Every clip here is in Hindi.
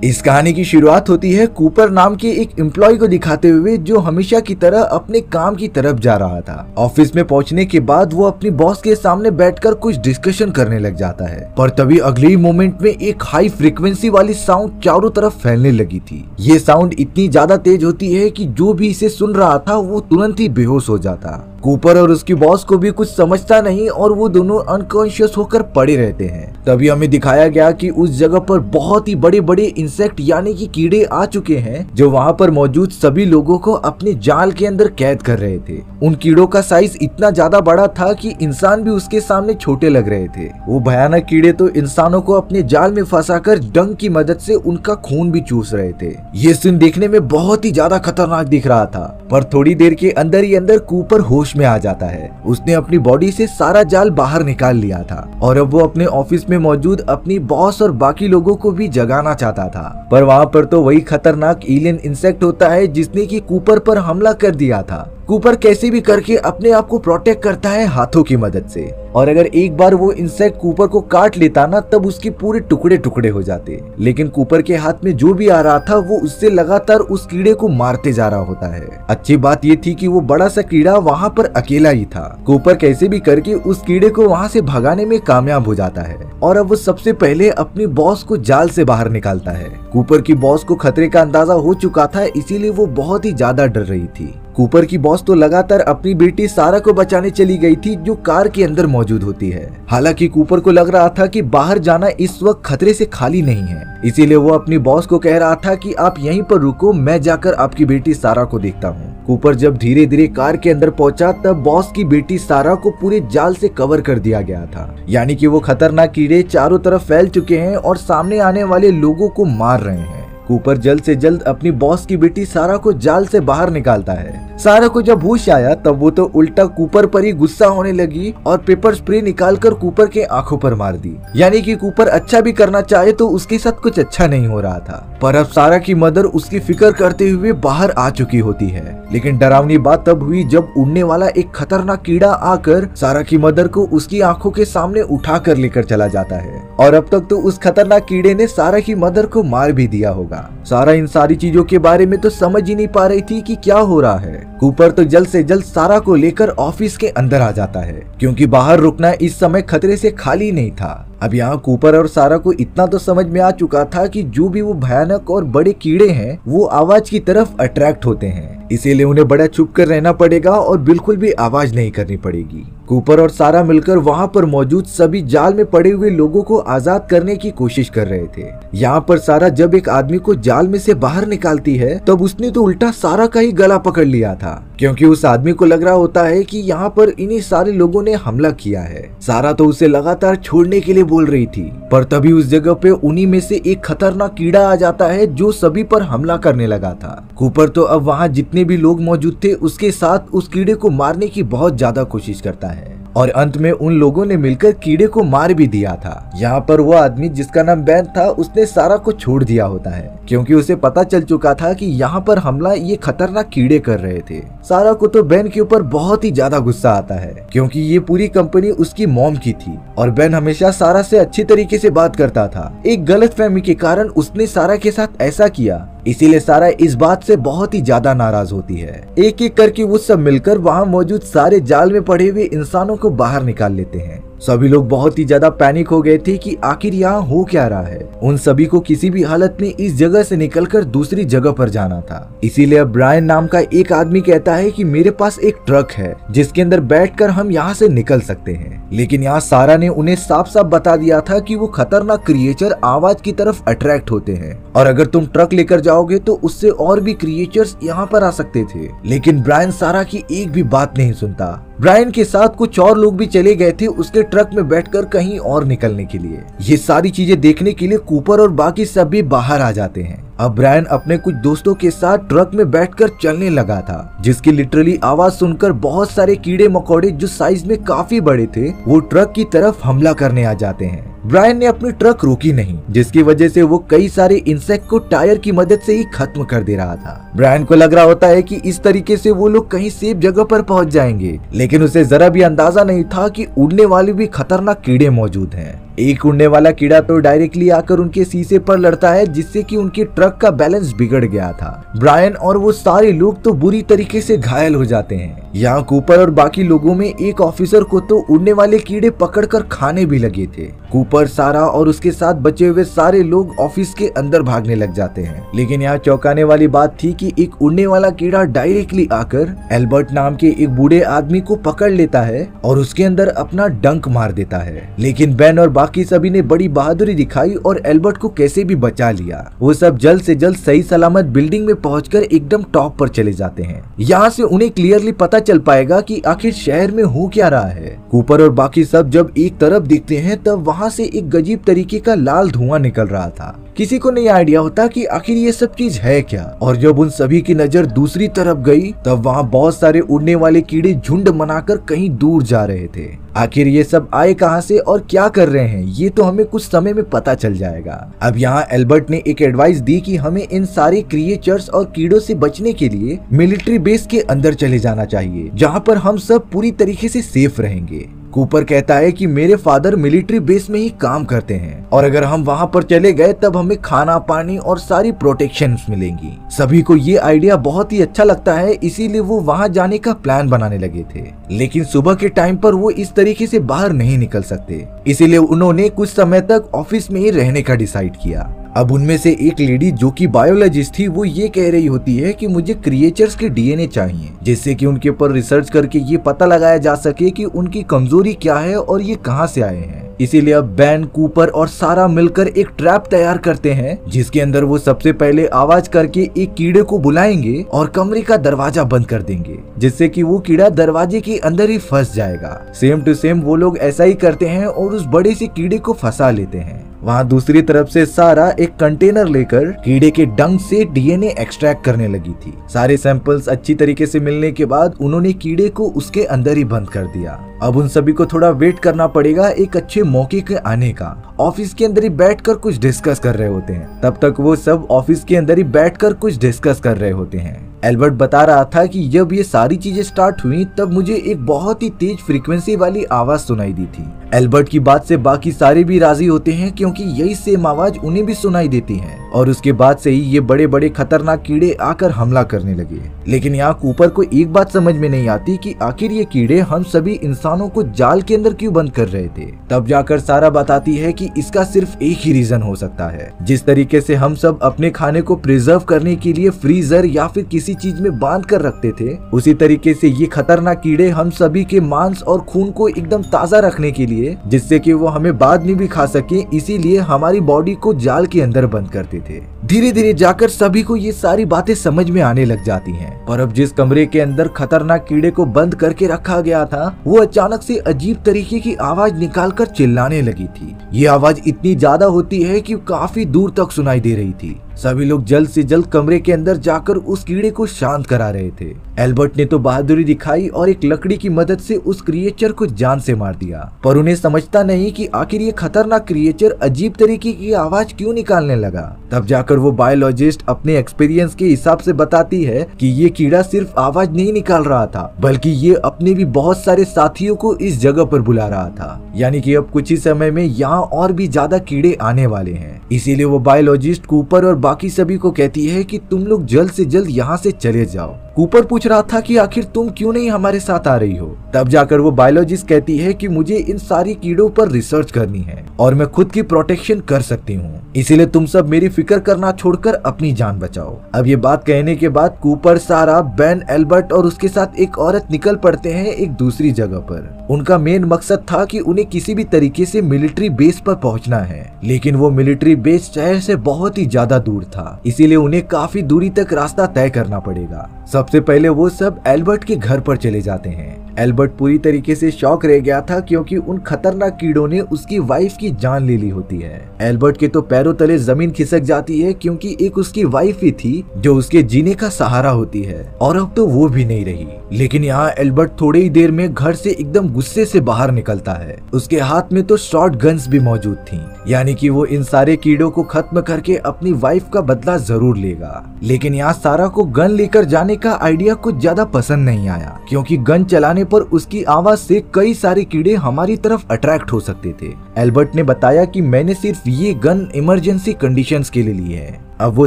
इस कहानी की शुरुआत होती है कूपर नाम के एक एम्प्लॉय को दिखाते हुए जो हमेशा की तरह अपने काम की तरफ जा रहा था। ऑफिस में पहुंचने के बाद वो अपनी बॉस के सामने बैठकर कुछ डिस्कशन करने लग जाता है, पर तभी अगले ही मोमेंट में एक हाई फ्रीक्वेंसी वाली साउंड चारों तरफ फैलने लगी थी। ये साउंड इतनी ज्यादा तेज होती है कि जो भी इसे सुन रहा था वो तुरंत ही बेहोश हो जाता। कूपर और उसकी बॉस को भी कुछ समझता नहीं और वो दोनों अनकॉन्शियस होकर पड़े रहते हैं। तभी हमें दिखाया गया कि उस जगह पर बहुत ही बड़े बड़े इंसेक्ट यानी कि कीड़े आ चुके हैं जो वहाँ पर मौजूद सभी लोगों को अपने जाल के अंदर कैद कर रहे थे। उन कीड़ों का साइज इतना ज्यादा बड़ा था कि इंसान भी उसके सामने छोटे लग रहे थे। वो भयानक कीड़े तो इंसानों को अपने जाल में फंसाकर डंक की मदद से उनका खून भी चूस रहे थे। ये सीन देखने में बहुत ही ज्यादा खतरनाक दिख रहा था, पर थोड़ी देर के अंदर ही अंदर कूपर होश में आ जाता है। उसने अपनी बॉडी से सारा जाल बाहर निकाल लिया था और अब वो अपने ऑफिस में मौजूद अपनी बॉस और बाकी लोगों को भी जगाना चाहता था, पर वहाँ पर तो वही खतरनाक एलियन इंसेक्ट होता है जिसने कि कूपर पर हमला कर दिया था। कूपर कैसे भी करके अपने आप को प्रोटेक्ट करता है हाथों की मदद से, और अगर एक बार वो इंसेक्ट कूपर को काट लेता ना तब उसके पूरे टुकड़े टुकड़े हो जाते। लेकिन कूपर के हाथ में जो भी आ रहा था वो उससे लगातार उस कीड़े को मारते जा रहा होता है। अच्छी बात ये थी कि वो बड़ा सा कीड़ा वहाँ पर अकेला ही था। कूपर कैसे भी करके उस कीड़े को वहाँ से भगाने में कामयाब हो जाता है और अब वो सबसे पहले अपनी बॉस को जाल से बाहर निकालता है। कूपर की बॉस को खतरे का अंदाजा हो चुका था, इसीलिए वो बहुत ही ज्यादा डर रही थी। कूपर की बॉस तो लगातार अपनी बेटी सारा को बचाने चली गई थी जो कार के अंदर मौजूद होती है। हालांकि कूपर को लग रहा था कि बाहर जाना इस वक्त खतरे से खाली नहीं है, इसीलिए वो अपनी बॉस को कह रहा था कि आप यहीं पर रुको, मैं जाकर आपकी बेटी सारा को देखता हूँ। कूपर जब धीरे धीरे कार के अंदर पहुंचा तब बॉस की बेटी सारा को पूरे जाल से कवर कर दिया गया था, यानी कि वो खतरनाक कीड़े चारों तरफ फैल चुके हैं और सामने आने वाले लोगों को मार रहे हैं। कूपर जल्द से जल्द अपनी बॉस की बेटी सारा को जाल से बाहर निकालता है। सारा को जब होश आया तब वो तो उल्टा कूपर पर ही गुस्सा होने लगी और पेपर स्प्रे निकालकर कूपर के आंखों पर मार दी। यानी कि कूपर अच्छा भी करना चाहे तो उसके साथ कुछ अच्छा नहीं हो रहा था। पर अब सारा की मदर उसकी फिक्र करते हुए बाहर आ चुकी होती है। लेकिन डरावनी बात तब हुई जब उड़ने वाला एक खतरनाक कीड़ा आकर सारा की मदर को उसकी आंखों के सामने उठा कर लेकर चला जाता है। और अब तक तो उस खतरनाक कीड़े ने सारा की मदर को मार भी दिया होगा। सारा इन सारी चीजों के बारे में तो समझ ही नहीं पा रही थी कि क्या हो रहा है। कूपर तो जल्द से जल्द सारा को लेकर ऑफिस के अंदर आ जाता है, क्योंकि बाहर रुकना इस समय खतरे से खाली नहीं था। अब यहाँ कूपर और सारा को इतना तो समझ में आ चुका था कि जो भी वो भयानक और बड़े कीड़े हैं वो आवाज की तरफ अट्रैक्ट होते हैं, इसीलिए उन्हें बड़ा छुप कर रहना पड़ेगा और बिल्कुल भी आवाज नहीं करनी पड़ेगी। कूपर और सारा मिलकर वहाँ पर मौजूद सभी जाल में पड़े हुए लोगों को आजाद करने की कोशिश कर रहे थे। यहाँ पर सारा जब एक आदमी को जाल में से बाहर निकालती है तब उसने तो उल्टा सारा का ही गला पकड़ लिया था, क्योंकि उस आदमी को लग रहा होता है कि यहाँ पर इन्हीं सारे लोगों ने हमला किया है। सारा तो उसे लगातार छोड़ने के लिए बोल रही थी, पर तभी उस जगह पे उन्हीं में से एक खतरनाक कीड़ा आ जाता है जो सभी पर हमला करने लगा था। कूपर तो अब वहाँ जितने भी लोग मौजूद थे उसके साथ उस कीड़े को मारने की बहुत ज्यादा कोशिश करता है और अंत में उन लोगों ने मिलकर कीड़े को मार भी दिया था। यहाँ पर वो आदमी जिसका नाम बैन था उसने सारा को छोड़ दिया होता है, क्योंकि उसे पता चल चुका था कि यहाँ पर हमला ये खतरनाक कीड़े कर रहे थे। सारा को तो बैन के ऊपर बहुत ही ज्यादा गुस्सा आता है, क्योंकि ये पूरी कंपनी उसकी मॉम की थी और बैन हमेशा सारा से अच्छी तरीके से बात करता था। एक गलतफहमी के कारण उसने सारा के साथ ऐसा किया, इसीलिए सारा इस बात से बहुत ही ज्यादा नाराज होती है। एक एक करके वो सब मिलकर वहाँ मौजूद सारे जाल में पड़े हुए इंसानों को बाहर निकाल लेते हैं। सभी लोग बहुत ही ज्यादा पैनिक हो गए थे कि आखिर यहाँ हो क्या रहा है। उन सभी को किसी भी हालत में इस जगह से निकलकर दूसरी जगह पर जाना था। इसीलिए अब ब्रायन नाम का एक आदमी कहता है कि मेरे पास एक ट्रक है जिसके अंदर बैठकर हम यहाँ से निकल सकते हैं। लेकिन यहाँ सारा ने उन्हें साफ साफ बता दिया था कि वो खतरनाक क्रिएचर आवाज की तरफ अट्रैक्ट होते हैं और अगर तुम ट्रक लेकर जाओगे तो उससे और भी क्रिएचर्स यहाँ पर आ सकते थे। लेकिन ब्रायन सारा की एक भी बात नहीं सुनता। ब्रायन के साथ कुछ और लोग भी चले गए थे उसके ट्रक में बैठकर कहीं और निकलने के लिए। ये सारी चीजें देखने के लिए कूपर और बाकी सब भी बाहर आ जाते हैं। अब ब्रायन अपने कुछ दोस्तों के साथ ट्रक में बैठकर चलने लगा था, जिसकी लिटरली आवाज सुनकर बहुत सारे कीड़े मकोड़े जो साइज में काफी बड़े थे वो ट्रक की तरफ हमला करने आ जाते हैं। ब्रायन ने अपनी ट्रक रोकी नहीं, जिसकी वजह से वो कई सारे इंसेक्ट को टायर की मदद से ही खत्म कर दे रहा था। ब्रायन को लग रहा होता है कि इस तरीके से वो लोग कहीं सेफ जगह पर पहुंच जाएंगे, लेकिन उसे जरा भी अंदाजा नहीं था कि उड़ने वाले भी खतरनाक कीड़े मौजूद हैं। एक उड़ने वाला कीड़ा तो डायरेक्टली आकर उनके शीशे पर लड़ता है, जिससे कि उनके ट्रक का बैलेंस बिगड़ गया था। ब्रायन और वो सारे लोग तो बुरी तरीके से घायल हो जाते हैं। यहाँ कूपर और बाकी लोगों में एक ऑफिसर को तो उड़ने वाले कीड़े पकड़कर खाने भी लगे थे। कूपर, सारा और उसके साथ बचे हुए सारे लोग ऑफिस के अंदर भागने लग जाते हैं। लेकिन यहाँ चौंकाने वाली बात थी कि एक उड़ने वाला कीड़ा डायरेक्टली आकर एल्बर्ट नाम के एक बूढ़े आदमी को पकड़ लेता है और उसके अंदर अपना डंक मार देता है। लेकिन बेन और बाकी सभी ने बड़ी बहादुरी दिखाई और एल्बर्ट को कैसे भी बचा लिया। वो सब जल्द से जल्द सही सलामत बिल्डिंग में पहुंचकर एकदम टॉप पर चले जाते हैं। यहाँ से उन्हें क्लियरली पता चल पाएगा कि आखिर शहर में हो क्या रहा है। कूपर और बाकी सब जब एक तरफ देखते हैं तब वहाँ से एक अजीब तरीके का लाल धुआं निकल रहा था। किसी को नहीं आइडिया होता कि आखिर ये सब चीज है क्या। और जब उन सभी की नजर दूसरी तरफ गई तब वहाँ बहुत सारे उड़ने वाले कीड़े झुंड बनाकर कहीं दूर जा रहे थे। आखिर ये सब आए कहाँ से और क्या कर रहे हैं, ये तो हमें कुछ समय में पता चल जाएगा। अब यहाँ एल्बर्ट ने एक एडवाइस दी कि हमें इन सारे क्रिएचर्स और कीड़ों से बचने के लिए मिलिट्री बेस के अंदर चले जाना चाहिए, जहाँ पर हम सब पूरी तरीके से सेफ रहेंगे। कूपर कहता है कि मेरे फादर मिलिट्री बेस में ही काम करते हैं और अगर हम वहाँ पर चले गए तब हमें खाना, पानी और सारी प्रोटेक्शंस मिलेंगी। सभी को ये आइडिया बहुत ही अच्छा लगता है, इसीलिए वो वहाँ जाने का प्लान बनाने लगे थे। लेकिन सुबह के टाइम पर वो इस तरीके से बाहर नहीं निकल सकते, इसीलिए उन्होंने कुछ समय तक ऑफिस में ही रहने का डिसाइड किया। अब उनमें से एक लेडी जो कि बायोलॉजिस्ट थी, वो ये कह रही होती है कि मुझे क्रिएचर्स के डीएनए चाहिए, जिससे कि उनके ऊपर रिसर्च करके ये पता लगाया जा सके कि उनकी कमजोरी क्या है और ये कहाँ से आए हैं। इसीलिए अब बेन, कूपर और सारा मिलकर एक ट्रैप तैयार करते हैं, जिसके अंदर वो सबसे पहले आवाज करके एक कीड़े को बुलाएंगे और कमरे का दरवाजा बंद कर देंगे, जिससे कि वो कीड़ा दरवाजे के अंदर ही फंस जाएगा। सेम टू सेम वो लोग ऐसा ही करते हैं और उस बड़े से कीड़े को फंसा लेते हैं। वहाँ दूसरी तरफ से सारा एक कंटेनर लेकर कीड़े के डंक से डीएनए एक्सट्रैक्ट करने लगी थी। सारे सैंपल्स अच्छी तरीके से मिलने के बाद उन्होंने कीड़े को उसके अंदर ही बंद कर दिया। अब उन सभी को थोड़ा वेट करना पड़ेगा एक अच्छे मौके के आने का। ऑफिस के अंदर ही बैठकर कुछ डिस्कस कर रहे होते हैं। तब तक वो सब ऑफिस के अंदर ही बैठकर कुछ डिस्कस कर रहे होते हैं। एल्बर्ट बता रहा था कि जब ये सारी चीजें स्टार्ट हुई तब मुझे एक बहुत ही तेज फ्रीक्वेंसी वाली आवाज सुनाई दी थी। एल्बर्ट की बात से बाकी सारे भी राजी होते हैं, क्योंकि यही सेम आवाज उन्हें भी सुनाई देती है और उसके बाद से ही ये बड़े बड़े खतरनाक कीड़े आकर हमला करने लगे। लेकिन यहाँ कूपर को एक बात समझ में नहीं आती कि आखिर ये कीड़े हम सभी इंसानों को जाल के अंदर क्यों बंद कर रहे थे। तब जाकर सारा बताती है कि इसका सिर्फ एक ही रीजन हो सकता है। जिस तरीके से हम सब अपने खाने को प्रिजर्व करने के लिए फ्रीजर या फिर किसी चीज में बांध कर रखते थे, उसी तरीके से ये खतरनाक कीड़े हम सभी के मांस और खून को एकदम ताजा रखने के लिए, जिससे कि वो हमें बाद में भी खा सके, इसीलिए हमारी बॉडी को जाल के अंदर बंद करते थे। धीरे धीरे जाकर सभी को ये सारी बातें समझ में आने लग जाती हैं। पर अब जिस कमरे के अंदर खतरनाक कीड़े को बंद करके रखा गया था, वो अचानक से अजीब तरीके की आवाज निकालकर चिल्लाने लगी थी। ये आवाज इतनी ज्यादा होती है कि काफी दूर तक सुनाई दे रही थी। सभी लोग जल्द से जल्द कमरे के अंदर जाकर उस कीड़े को शांत करा रहे थे। एल्बर्ट ने तो बहादुरी दिखाई और एक लकड़ी की मदद से उस क्रिएचर को जान से मार दिया, पर उन्हें समझता नहीं कि आखिर ये खतरनाक क्रिएचर अजीब तरीके की आवाज क्यों निकालने लगा। तब जाकर वो बायोलॉजिस्ट अपने एक्सपीरियंस के हिसाब से बताती है कि ये कीड़ा सिर्फ आवाज नहीं निकाल रहा था, बल्कि ये अपने भी बहुत सारे साथियों को इस जगह पर बुला रहा था। यानी कि अब कुछ ही समय में यहाँ और भी ज्यादा कीड़े आने वाले हैं। इसीलिए वो बायोलॉजिस्ट कूपर और बाकी सभी को कहती है कि तुम लोग जल्द से जल्द यहाँ से चले जाओ। कूपर पूछ रहा था कि आखिर तुम क्यों नहीं हमारे साथ आ रही हो। तब जाकर वो बायोलॉजिस्ट कहती है कि मुझे इन सारी कीड़ों पर रिसर्च करनी है और मैं खुद की प्रोटेक्शन कर सकती हूँ, इसीलिए तुम सब मेरी फिक्र करना छोड़कर अपनी जान बचाओ। अब ये बात कहने के बाद कूपर, सारा, बेन, एल्बर्ट और उसके साथ एक औरत निकल पड़ते हैं एक दूसरी जगह पर। उनका मेन मकसद था कि उन्हें किसी भी तरीके से मिलिट्री बेस पर पहुंचना है, लेकिन वो मिलिट्री बेस शहर से बहुत ही ज्यादा दूर था, इसीलिए उन्हें काफी दूरी तक रास्ता तय करना पड़ेगा। सबसे पहले वो सब एल्बर्ट के घर पर चले जाते हैं। एल्बर्ट पूरी तरीके से शॉक रह गया था, क्योंकि उन खतरनाक कीड़ों ने उसकी वाइफ की जान ले ली होती है। एल्बर्ट के तो पैरों तले जमीन खिसक जाती है, क्योंकि एक उसकी वाइफ ही थी जो उसके जीने का सहारा होती है, और अब तो वो भी नहीं रही। लेकिन यहाँ एल्बर्ट थोड़ी ही देर में घर से एकदम गुस्से से बाहर निकलता है। उसके हाथ में तो शॉर्ट गन्स भी मौजूद थी, यानी कि वो इन सारे कीड़ों को खत्म करके अपनी वाइफ का बदला जरूर लेगा। लेकिन यहाँ सारा को गन लेकर जाने का आइडिया कुछ ज्यादा पसंद नहीं आया, क्योंकि गन चलाने जाने पर उसकी आवाज से कई सारे कीड़े हमारी तरफ अट्रैक्ट हो सकते थे। एल्बर्ट ने बताया कि मैंने सिर्फ ये गन इमरजेंसी कंडीशंस के लिए ली है। अब वो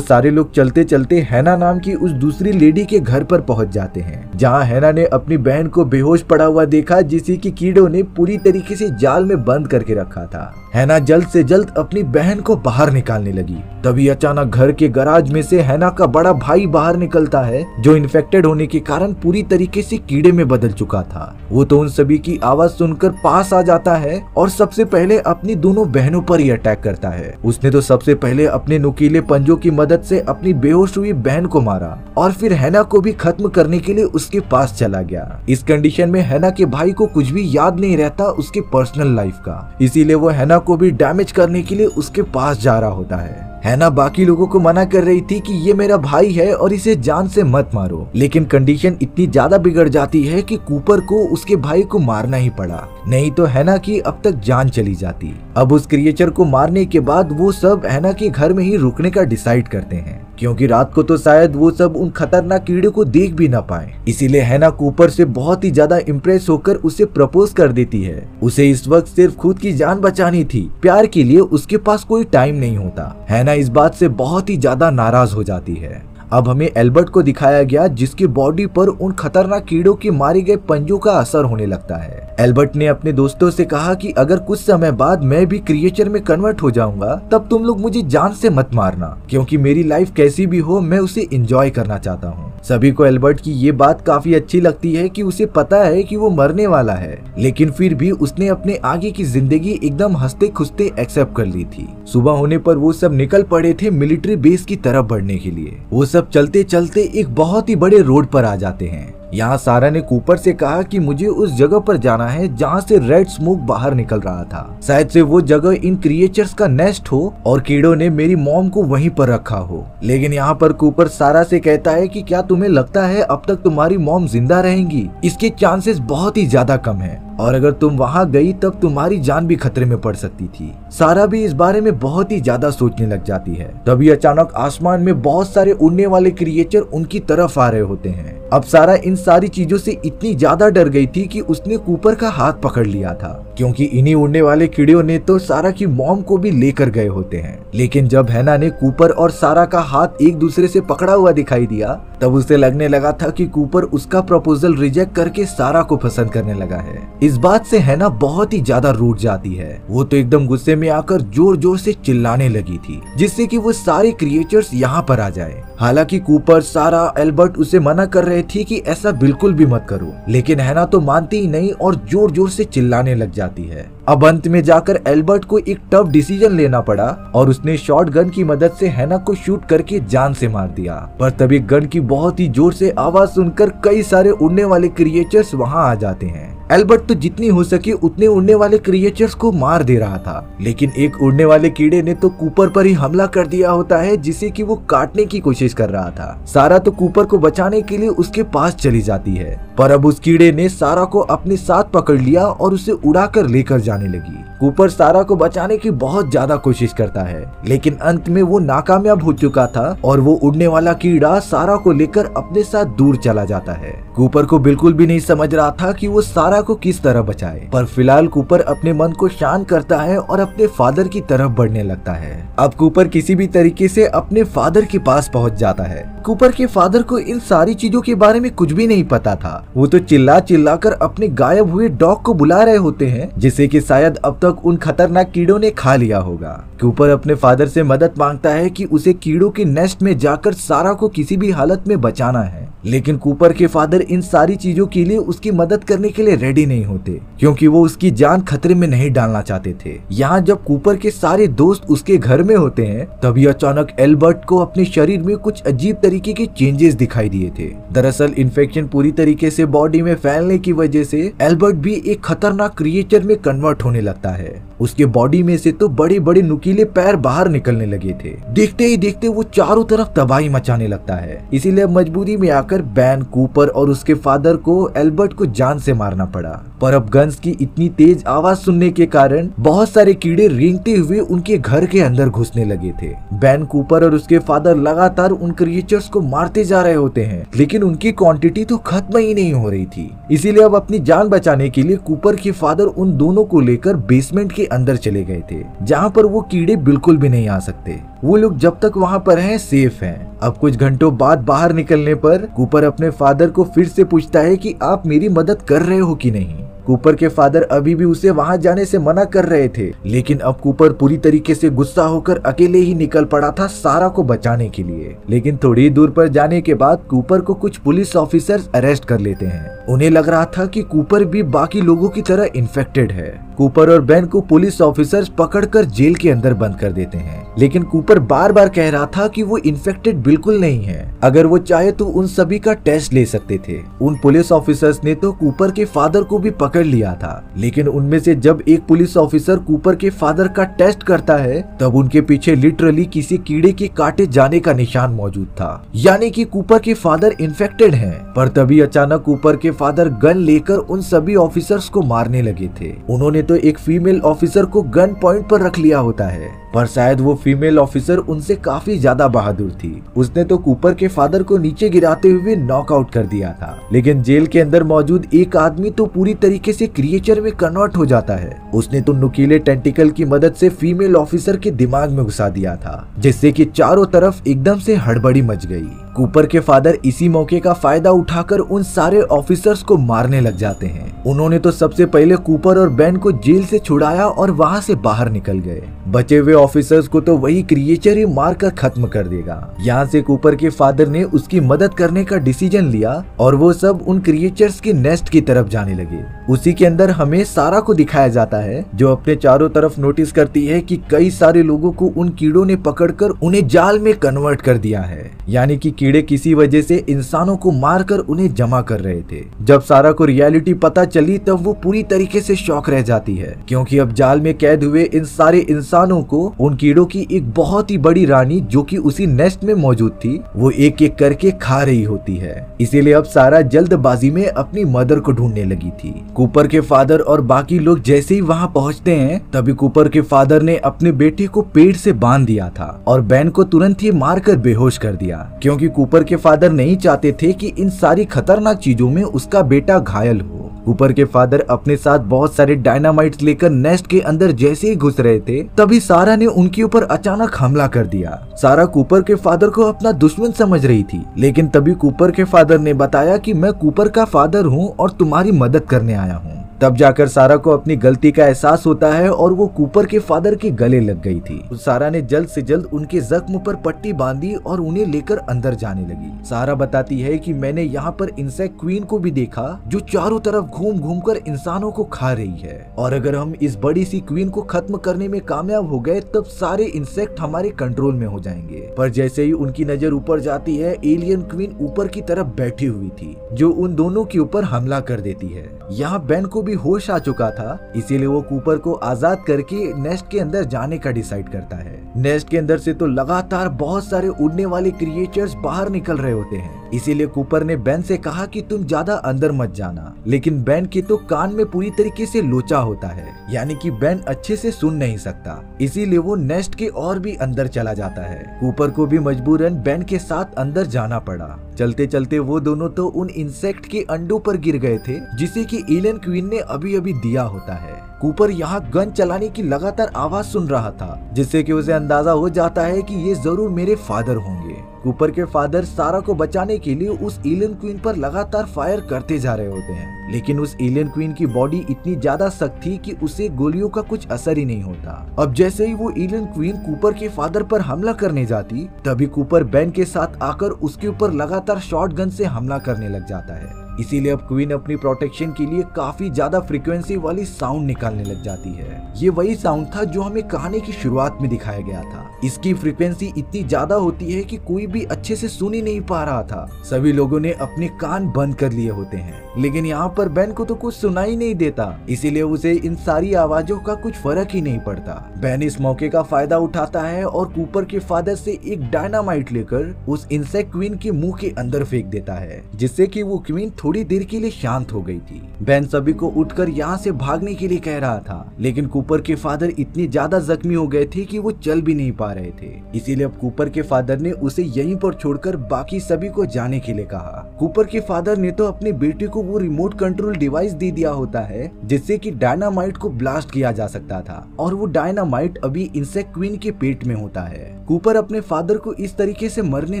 सारे लोग चलते चलते हैना नाम की उस दूसरी लेडी के घर पर पहुंच जाते हैं, जहां हैना ने अपनी बहन को बेहोश पड़ा हुआ देखा, जिसे कि कीड़ों ने पूरी तरीके से जाल में बंद करके रखा था। हैना जल्द से जल्द अपनी बहन को बाहर निकालने लगी। तभी अचानक घर के गराज में से हैना का बड़ा भाई बाहर निकलता है, जो इन्फेक्टेड होने के कारण पूरी तरीके से कीड़े में बदल चुका था। वो तो उन सभी की आवाज सुनकर पास आ जाता है और सबसे पहले अपनी दोनों बहनों पर ही अटैक करता है। उसने तो सबसे पहले अपने नुकीले पंजों की मदद से अपनी बेहोश हुई बहन को मारा और फिर हैना को भी खत्म करने के लिए उसके पास चला गया। इस कंडीशन में हैना के भाई को कुछ भी याद नहीं रहता उसके पर्सनल लाइफ का, इसीलिए वो हैना को भी डैमेज करने के लिए उसके पास जा रहा होता है। हैना बाकी लोगों को मना कर रही थी कि ये मेरा भाई है और इसे जान से मत मारो, लेकिन कंडीशन इतनी ज्यादा बिगड़ जाती है कि कूपर को उसके भाई को मारना ही पड़ा, नहीं तो हैना की अब तक जान चली जाती। अब उस क्रिएचर को मारने के बाद वो सब हैना के घर में ही रुकने का डिसाइड करते हैं, क्योंकि रात को तो शायद वो सब उन खतरनाक कीड़े को देख भी ना पाए। इसीलिए हैना कूपर से बहुत ही ज्यादा इम्प्रेस होकर उसे प्रपोज कर देती है। उसे इस वक्त सिर्फ खुद की जान बचानी थी, प्यार के लिए उसके पास कोई टाइम नहीं होता। हैना इस बात से बहुत ही ज्यादा नाराज हो जाती है। अब हमें एल्बर्ट को दिखाया गया, जिसकी बॉडी पर उन खतरनाक कीड़ों के मारे गए पंजों का असर होने लगता है। एल्बर्ट ने अपने दोस्तों से कहा कि अगर कुछ समय बाद मैं भी क्रिएचर में कन्वर्ट हो जाऊंगा, तब तुम लोग मुझे जान से मत मारना, क्योंकि मेरी लाइफ कैसी भी हो मैं उसे एंजॉय करना चाहता हूँ। सभी को एल्बर्ट की ये बात काफी अच्छी लगती है कि उसे पता है कि वो मरने वाला है, लेकिन फिर भी उसने अपने आगे की जिंदगी एकदम हंसते खुशते एक्सेप्ट कर ली थी। सुबह होने पर वो सब निकल पड़े थे मिलिट्री बेस की तरफ बढ़ने के लिए। वो सब चलते चलते एक बहुत ही बड़े रोड पर आ जाते हैं। यहाँ सारा ने कूपर से कहा कि मुझे उस जगह पर जाना है जहाँ से रेड स्मोक बाहर निकल रहा था। शायद से वो जगह इन क्रिएचर्स का नेस्ट हो और कीड़ों ने मेरी मॉम को वहीं पर रखा हो। लेकिन यहाँ पर कूपर सारा से कहता है कि क्या तुम्हें लगता है अब तक तुम्हारी मॉम जिंदा रहेंगी? इसके चांसेस बहुत ही ज्यादा कम है, और अगर तुम वहाँ गई तब तुम्हारी जान भी खतरे में पड़ सकती थी। सारा भी इस बारे में बहुत ही ज्यादा सोचने लग जाती है। तभी अचानक आसमान में बहुत सारे उड़ने वाले क्रिएचर उनकी तरफ आ रहे होते हैं। अब सारा इन सारी चीजों से इतनी ज्यादा डर गई थी कि उसने कूपर का हाथ पकड़ लिया था, क्योंकि इन्हीं उड़ने वाले कीड़ों ने तो सारा की मॉम को भी लेकर गए होते हैं। लेकिन जब हैना ने कूपर और सारा का हाथ एक दूसरे से पकड़ा हुआ दिखाई दिया, तब उसे लगने लगा था कि कूपर उसका प्रपोजल रिजेक्ट करके सारा को पसंद करने लगा है। इस बात से हैना बहुत ही ज्यादा रूठ जाती है। वो तो एकदम गुस्से में आकर जोर जोर से चिल्लाने लगी थी, जिससे कि वो सारे क्रिएचर्स यहाँ पर आ जाए। हालांकि कूपर, सारा, एल्बर्ट उसे मना कर रहे थे कि ऐसा बिल्कुल भी मत करो, लेकिन हैना तो मानती ही नहीं और जोर जोर से चिल्लाने लग जाती है। अब अंत में जाकर एल्बर्ट को एक टफ डिसीजन लेना पड़ा और उसने शॉर्ट गन की मदद से हैना को शूट करके जान से मार दिया। पर तभी गन की बहुत ही जोर से आवाज सुनकर कई सारे उड़ने वाले क्रिएचर्स वहां आ जाते हैं। एल्बर्ट तो जितनी हो सके उतने उड़ने वाले क्रिएचर्स को मार दे रहा था, लेकिन एक उड़ने वाले कीड़े ने तो कूपर पर ही हमला कर दिया होता है, जिसे कि वो काटने की कोशिश कर रहा था। सारा तो कूपर को बचाने के लिए उसके पास चली जाती है, पर अब उस कीड़े ने सारा को अपने साथ पकड़ लिया और उसे उड़ाकर लेकर जाने लगी। कूपर सारा को बचाने की बहुत ज्यादा कोशिश करता है, लेकिन अंत में वो नाकामयाब हो चुका था और वो उड़ने वाला कीड़ा सारा को लेकर अपने साथ दूर चला जाता है। कूपर को बिल्कुल भी नहीं समझ रहा था कि वो सारा को किस तरह बचाए, पर फिलहाल कूपर अपने मन को शांत करता है और अपने फादर की तरफ बढ़ने लगता है। अब कूपर किसी भी तरीके से अपने फादर के पास पहुंच जाता है। कूपर के फादर को इन सारी चीजों के बारे में कुछ भी नहीं पता था। वो तो चिल्ला चिल्ला कर अपने गायब हुए डॉग को बुला रहे होते हैं, जिसे कि शायद अब तक उन खतरनाक कीड़ों ने खा लिया होगा। कूपर अपने फादर से मदद मांगता है कि उसे कीड़ों के नेस्ट में जाकर सारा को किसी भी हालत में बचाना है, लेकिन कूपर के फादर इन सारी चीजों के लिए उसकी मदद करने के लिए रेडी नहीं होते, क्योंकि वो उसकी जान खतरे में नहीं डालना चाहते थे। यहाँ जब कूपर के सारे दोस्त उसके घर में होते हैं, तभी अचानक एल्बर्ट को अपने शरीर में कुछ अजीब तरीके के चेंजेस दिखाई दिए थे। दरअसल इन्फेक्शन पूरी तरीके से बॉडी में फैलने की वजह से एल्बर्ट भी एक खतरनाक क्रिएचर में कन्वर्ट होने लगता है। उसके बॉडी में से तो बड़े बड़े नुकीले पैर बाहर निकलने लगे थे। देखते ही देखते वो चारों तरफ तबाही मचाने लगता है। इसीलिए मजबूरी में आकर बैन, कूपर और उसके फादर को एल्बर्ट को जान से मारना पड़ा। पर अब गन्स की इतनी तेज आवाज सुनने के कारण बहुत सारे कीड़े रेंगते हुए उनके घर के अंदर घुसने लगे थे। बैन, कूपर और उसके फादर लगातार उन क्रिएचर्स को मारते जा रहे होते हैं, लेकिन उनकी क्वांटिटी तो खत्म ही नहीं हो रही थी। इसीलिए अब अपनी जान बचाने के लिए कूपर के फादर उन दोनों को लेकर बेसमेंट के अंदर चले गए थे, जहाँ पर वो कीड़े बिल्कुल भी नहीं आ सकते। वो लोग जब तक वहाँ पर हैं सेफ हैं। अब कुछ घंटों बाद बाहर निकलने पर कूपर अपने फादर को फिर से पूछता है कि आप मेरी मदद कर रहे हो कि नहीं। कूपर के फादर अभी भी उसे वहां जाने से मना कर रहे थे, लेकिन अब कूपर पूरी तरीके से गुस्सा होकर अकेले ही निकल पड़ा था सारा को बचाने के लिए। लेकिन थोड़ी दूर पर जाने के बाद कूपर को कुछ पुलिस ऑफिसर्स अरेस्ट कर लेते हैं। उन्हें लग रहा था कि कूपर भी बाकी लोगों की तरह इन्फेक्टेड है। कूपर और बैन को पुलिस ऑफिसर्स पकड़कर जेल के अंदर बंद कर देते हैं, लेकिन कूपर बार बार कह रहा था कि वो इन्फेक्टेड बिल्कुल नहीं है। अगर वो चाहे तो उन सभी का टेस्ट ले सकते थे। उन पुलिस ऑफिसर्स ने तो कूपर के फादर को भी पकड़ लिया था, लेकिन उनमें से जब एक पुलिस ऑफिसर कूपर के फादर का टेस्ट करता है तब उनके पीछे लिटरली किसी कीड़े के काटे जाने का निशान मौजूद था, यानी कि कूपर के फादर इन्फेक्टेड हैं। पर तभी अचानक कूपर के फादर गन लेकर उन सभी ऑफिसर्स को मारने लगे थे। उन्होंने तो एक फीमेल ऑफिसर को गन पॉइंट पर रख लिया होता है, पर शायद वो फीमेल ऑफिसर उनसे काफी ज्यादा बहादुर थी। उसने तो कूपर के फादर को नीचे गिराते हुए नॉकआउट कर दिया था। लेकिन जेल के अंदर मौजूद एक आदमी तो पूरी तरीके से क्रिएचर में कन्वर्ट हो जाता है। उसने तो नुकीले टेंटिकल की मदद से फीमेल ऑफिसर के दिमाग में घुसा दिया था, जिससे कि चारों तरफ एकदम से हड़बड़ी मच गई। कूपर के फादर इसी मौके का फायदा उठाकर उन सारे ऑफिसर्स को मारने लग जाते हैं। उन्होंने तो सबसे पहले कूपर और बैन को जेल से छुड़ाया और वहां से बाहर निकल गए। बचे हुए ऑफिसर्स को तो वही क्रिएचर ही मारकर खत्म कर देगा। यहाँ से कूपर के फादर ने उसकी मदद करने का डिसीजन लिया और वो सब उन क्रिएचर्स के नेस्ट की तरफ जाने लगे। उसी के अंदर हमें सारा को दिखाया जाता है, जो अपने चारों तरफ नोटिस करती है कि कई सारे लोगों को उन कीड़ों ने पकड़कर उन्हें जाल में कन्वर्ट कर दिया है, यानी कि कीड़े किसी वजह से इंसानों को मारकर उन्हें जमा कर रहे थे। जब सारा को रियलिटी पता चली तब वो पूरी तरीके से शॉक रह जाती है, क्योंकि अब जाल में कैद हुए इन सारे इंसानों को उन कीड़ों की एक बहुत ही बड़ी रानी, जो कि उसी नेस्ट में मौजूद थी, वो एक एक करके खा रही होती है। इसीलिए अब सारा जल्दबाजी में अपनी मदर को ढूंढने लगी थी। कूपर के फादर और बाकी लोग जैसे ही वहाँ पहुँचते हैं तभी कूपर के फादर ने अपने बेटे को पेड़ से बांध दिया था और बैन को तुरंत ही मारकर बेहोश कर दिया, क्योंकि कूपर के फादर नहीं चाहते थे कि इन सारी खतरनाक चीजों में उसका बेटा घायल हो। कूपर के फादर अपने साथ बहुत सारे डायनामाइट्स लेकर नेस्ट के अंदर जैसे ही घुस रहे थे तभी सारा ने उनके ऊपर अचानक हमला कर दिया। सारा कूपर के फादर को अपना दुश्मन समझ रही थी, लेकिन तभी कूपर के फादर ने बताया कि मैं कूपर का फादर हूँ और तुम्हारी मदद करने आया हूँ। तब जाकर सारा को अपनी गलती का एहसास होता है और वो कूपर के फादर के गले लग गई थी। सारा ने जल्द से जल्द उनके जख्म पर पट्टी बांधी और उन्हें लेकर अंदर जाने लगी। सारा बताती है कि मैंने यहाँ पर इंसेक्ट क्वीन को भी देखा, जो चारों तरफ घूम घूम कर इंसानों को खा रही है, और अगर हम इस बड़ी सी क्वीन को खत्म करने में कामयाब हो गए तब सारे इंसेक्ट हमारे कंट्रोल में हो जाएंगे। पर जैसे ही उनकी नजर ऊपर जाती है, एलियन क्वीन ऊपर की तरफ बैठी हुई थी, जो उन दोनों के ऊपर हमला कर देती है। यहाँ बैन को भी होश आ चुका था, इसीलिए वो कूपर को आजाद करके नेस्ट के अंदर जाने का डिसाइड करता है। नेस्ट के अंदर से तो लगातार बहुत सारे उड़ने वाले क्रिएचर्स बाहर निकल रहे होते हैं, इसीलिए कूपर ने बैन से कहा कि तुम ज्यादा अंदर मत जाना, लेकिन बैन के तो कान में पूरी तरीके से लोचा होता है, यानी कि बैन अच्छे से सुन नहीं सकता, इसीलिए वो नेस्ट के और भी अंदर चला जाता है। कूपर को भी मजबूरन बैन के साथ अंदर जाना पड़ा। चलते चलते वो दोनों तो उन इंसेक्ट के अंडों पर गिर गए थे, जिसे कि एलियन क्वीन ने अभी अभी दिया होता है। कूपर यहाँ गन चलाने की लगातार आवाज सुन रहा था, जिससे कि उसे अंदाजा हो जाता है कि ये जरूर मेरे फादर होंगे। कूपर के फादर सारा को बचाने के लिए उस एलियन क्वीन पर लगातार फायर करते जा रहे होते हैं, लेकिन उस एलियन क्वीन की बॉडी इतनी ज्यादा सख्त थी कि उसे गोलियों का कुछ असर ही नहीं होता। अब जैसे ही वो एलियन क्वीन कूपर के फादर पर हमला करने जाती, तभी कूपर बैन के साथ आकर उसके ऊपर लगातार शॉटगन से हमला करने लग जाता है। इसीलिए अब क्वीन अपनी प्रोटेक्शन के लिए काफी ज्यादा फ्रीक्वेंसी वाली साउंड निकालने लग जाती है। ये वही साउंड था जो हमें कहानी की शुरुआत में दिखाया गया था। इसकी फ्रीक्वेंसी इतनी ज्यादा होती है कि कोई भी अच्छे से सुन ही नहीं पा रहा था। सभी लोगों ने अपने कान बंद कर लिए होते हैं, लेकिन यहाँ पर बेन को तो कुछ सुनाई नहीं देता, इसीलिए उसे इन सारी आवाजों का कुछ फर्क ही नहीं पड़ता। बेन इस मौके का फायदा उठाता है और कूपर के फादर से एक डायनामाइट लेकर उस इंसेक्ट क्वीन के मुंह के अंदर फेंक देता है, जिससे कि वो क्वीन थोड़ी देर के लिए शांत हो गई थी। बेन सभी को उठकर यहाँ से भागने के लिए कह रहा था, लेकिन कूपर के फादर इतने ज्यादा जख्मी हो गए थे कि वो चल भी नहीं पा रहे थे। इसीलिए अब कूपर के फादर ने उसे यहीं पर छोड़कर बाकी सभी को जाने के लिए कहा। कूपर के फादर ने तो अपने बेटे को वो रिमोट कंट्रोल डिवाइस दे दिया होता है जिससे कि डायनामाइट को ब्लास्ट किया जा सकता था, और वो डायनामाइट अभी इंसेक्ट क्वीन के पेट में होता है। कूपर अपने फादर को इस तरीके से मरने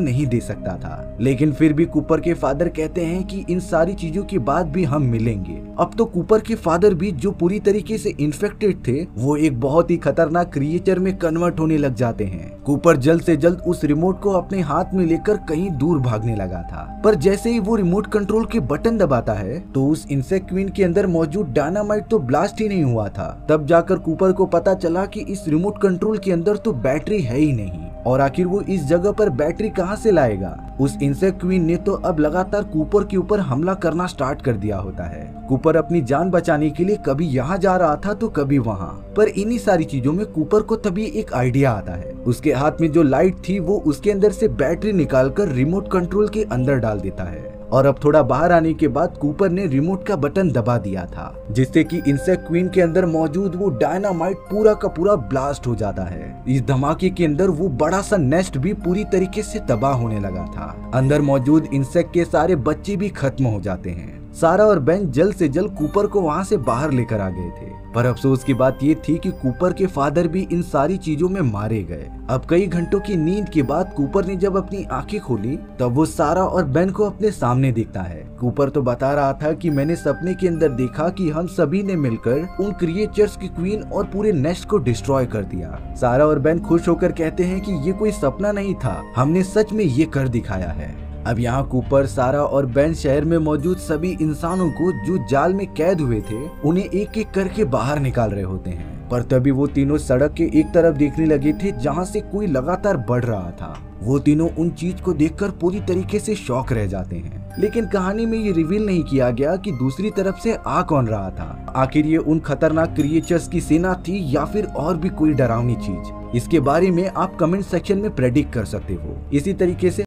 नहीं दे सकता था, लेकिन फिर भी कूपर के फादर कहते हैं कि इन सारी चीजों के बाद भी हम मिलेंगे। अब तो कूपर के फादर भी जो पूरी तरीके से इन्फेक्टेड थे, वो एक बहुत ही खतरनाक क्रिएचर में कन्वर्ट होने लग जाते हैं। कूपर जल्द से जल्द उस रिमोट को अपने हाथ में लेकर कहीं दूर भागने लगा था, पर जैसे ही वो रिमोट कंट्रोल के बटन दबाता है तो उस इंसेक्ट क्वीन के अंदर मौजूद डायनामाइट तो ब्लास्ट ही नहीं हुआ था। तब जाकर कूपर को पता चला कि इस रिमोट कंट्रोल के अंदर तो बैटरी है ही नहीं, और आखिर वो इस जगह पर बैटरी कहां से लाएगा। उस इंसेक्ट क्वीन ने तो अब लगातार कूपर के ऊपर हमला करना स्टार्ट कर दिया होता है। कूपर अपनी जान बचाने के लिए कभी यहाँ जा रहा था तो कभी वहाँ, पर इन्हीं सारी चीजों में कूपर को तभी एक आइडिया आता है। उसके हाथ में जो लाइट थी वो उसके अंदर से बैटरी निकालकर रिमोट कंट्रोल के अंदर डाल देता है, और अब थोड़ा बाहर आने के बाद कूपर ने रिमोट का बटन दबा दिया था, जिससे कि इंसेक्ट क्वीन के अंदर मौजूद वो डायनामाइट पूरा का पूरा ब्लास्ट हो जाता है। इस धमाके के अंदर वो बड़ा सा नेस्ट भी पूरी तरीके से तबाह होने लगा था। अंदर मौजूद इंसेक्ट के सारे बच्चे भी खत्म हो जाते हैं। सारा और बेन जल्द से जल्द कूपर को वहाँ से बाहर लेकर आ गए थे, पर अफसोस की बात ये थी कि कूपर के फादर भी इन सारी चीजों में मारे गए। अब कई घंटों की नींद के बाद कूपर ने जब अपनी आंखें खोली तब वो सारा और बेन को अपने सामने देखता है। कूपर तो बता रहा था कि मैंने सपने के अंदर देखा कि हम सभी ने मिलकर उन क्रिएचर्स की क्वीन और पूरे नेस्ट को डिस्ट्रॉय कर दिया। सारा और बेन खुश होकर कहते हैं कि ये कोई सपना नहीं था, हमने सच में ये कर दिखाया है। अब यहाँ कूपर, सारा और बेन शहर में मौजूद सभी इंसानों को जो जाल में कैद हुए थे उन्हें एक एक करके बाहर निकाल रहे होते हैं, पर तभी वो तीनों सड़क के एक तरफ देखने लगे थे जहाँ से कोई लगातार बढ़ रहा था। वो तीनों उन चीज को देखकर पूरी तरीके से शॉक रह जाते हैं, लेकिन कहानी में ये रिवील नहीं किया गया कि दूसरी तरफ से आ कौन रहा था। आखिर ये उन खतरनाक क्रिएचर्स की सेना थी या फिर और भी कोई डरावनी चीज। इसके बारे में आप कमेंट सेक्शन में प्रेडिक्ट कर सकते हो। इसी तरीके से